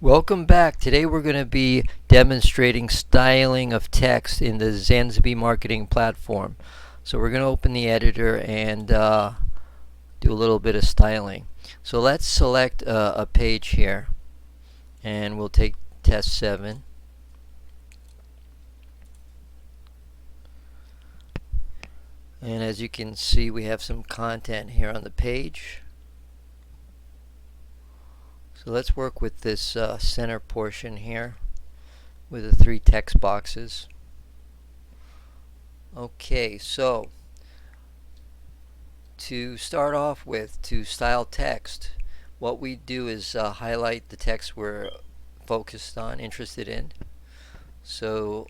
Welcome back. Today we're going to be demonstrating styling of text in the ZanzaBee marketing platform. So we're going to open the editor and do a little bit of styling. So let's select a page here and we'll take test 7. And as you can see, we have some content here on the page. So let's work with this center portion here with the 3 text boxes. Okay, so to start off with, to style text, what we do is highlight the text we're focused on, interested in. So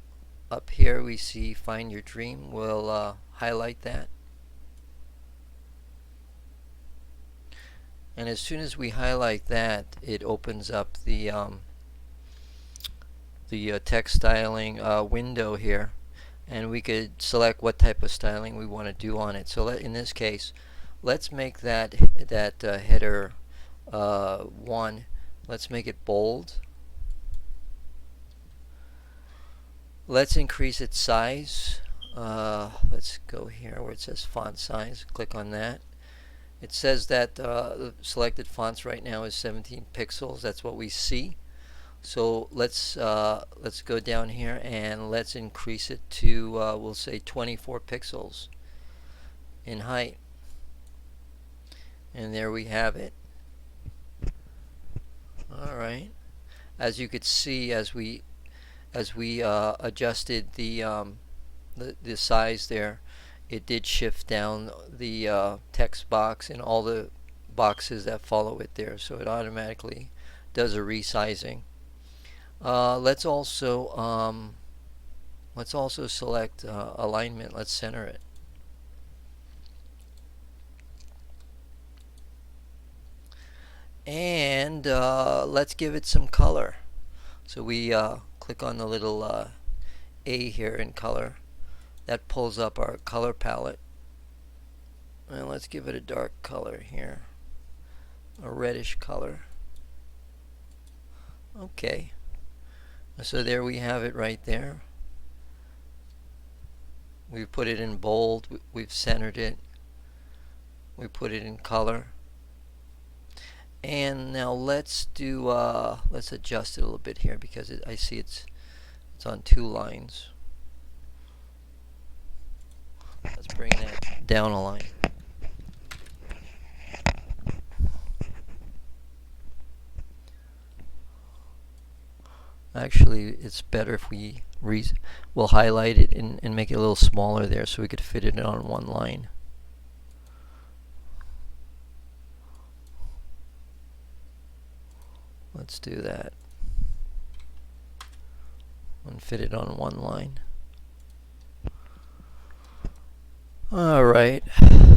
up here we see Find Your Dream. We'll highlight that. And as soon as we highlight that, it opens up the text styling window here, and we could select what type of styling we want to do on it. So in this case, let's make that header 1. Let's make it bold. Let's increase its size. Let's go here where it says font size. Click on that. It says that the selected fonts right now is 17 pixels. That's what we see. So let's go down here and let's increase it to we'll say 24 pixels in height. And there we have it. Alright. As you could see, as we adjusted the size there, it did shift down the text box and all the boxes that follow it there, so it automatically does a resizing. Let's also select alignment. Let's center it. And let's give it some color. So we click on the little A here in color. That pulls up our color palette. And let's give it a dark color here. A reddish color. Okay. So there we have it right there. We've put it in bold. We've centered it. We put it in color. And now let's do let's adjust it a little bit here because I see it's on 2 lines. Let's bring that down a line. Actually, it's better if we'll highlight it and make it a little smaller there so we could fit it on 1 line. Let's do that and fit it on 1 line. Alright,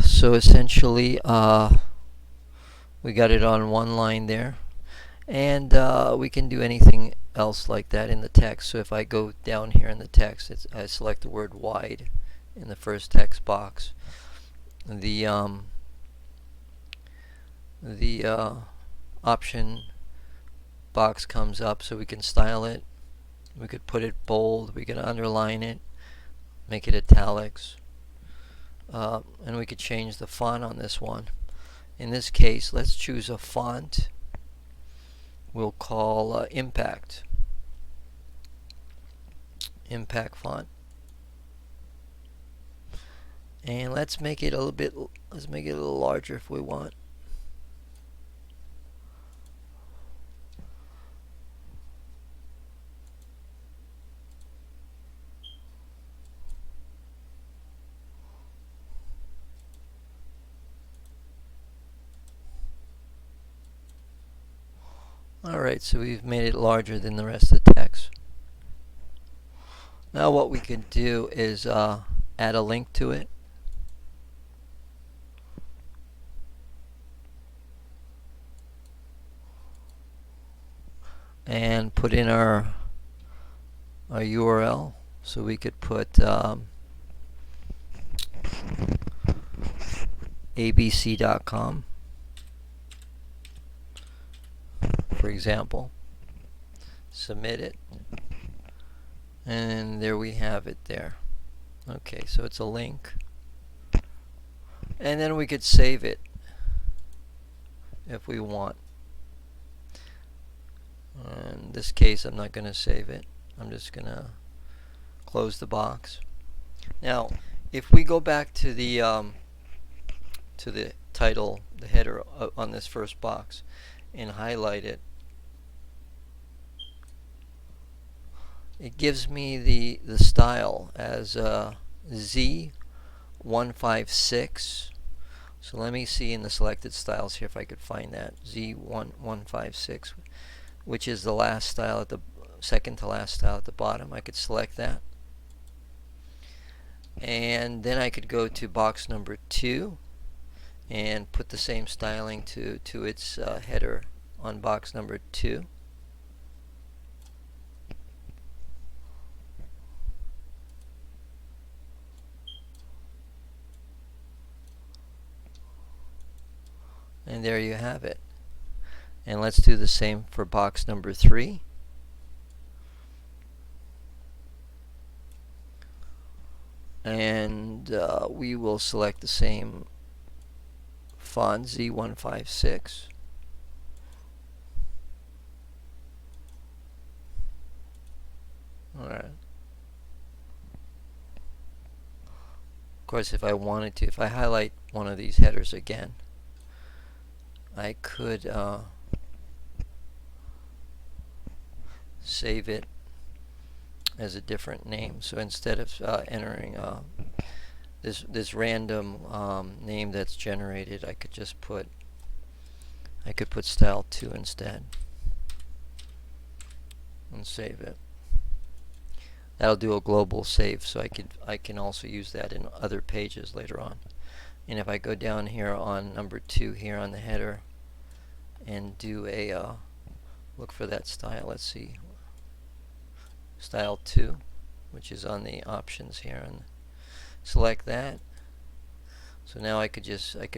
so essentially we got it on 1 line there, and we can do anything else like that in the text. So if I go down here in the text, I select the word wide in the first text box. The option box comes up so we can style it. We could put it bold, we could underline it, make it italics, and we could change the font on this one. In this case, let's choose a font we'll call Impact font, and let's make it a little larger if we want. Alright, so we've made it larger than the rest of the text. Now what we can do is add a link to it. And put in our URL. So we could put abc.com, for example. submit it, and there we have it there. Okay, so it's a link, and then we could save it if we want. In this case, I'm not going to save it. I'm just going to close the box. Now, if we go back to the title, the header on this first box, and highlight it, it gives me the style as Z156. So let me see in the selected styles here if I could find that Z156, which is the last style at the second to last style at the bottom. I could select that, and then I could go to box number 2 and put the same styling to its header on box number 2. And there you have it. And let's do the same for box number 3. And we will select the same font, Z156. Alright. Of course, if I wanted to, if I highlight one of these headers again, I could save it as a different name. So instead of entering this random name that's generated, I could just put style 2 instead and save it. That'll do a global save, so I can also use that in other pages later on. And if I go down here on number 2 here on the header and do a look for that style, let's see, style 2, which is on the options here, and select that. So now I could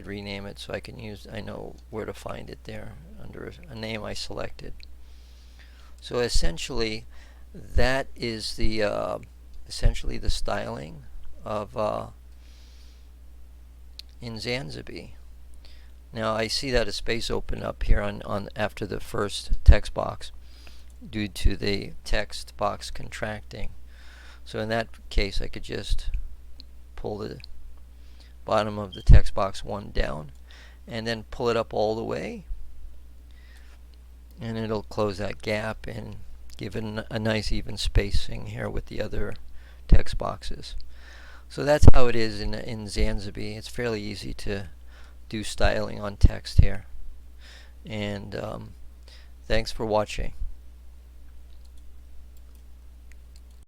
rename it, so I know where to find it there under a name I selected. So essentially that is the styling of in ZanzaBee. Now I see that a space opened up here on after the first text box due to the text box contracting. So in that case, I could just pull the bottom of the text box 1 down and then pull it up all the way, and it'll close that gap and give it a nice even spacing here with the other text boxes. So that's how it is in ZanzaBee. It's fairly easy to do styling on text here. And thanks for watching.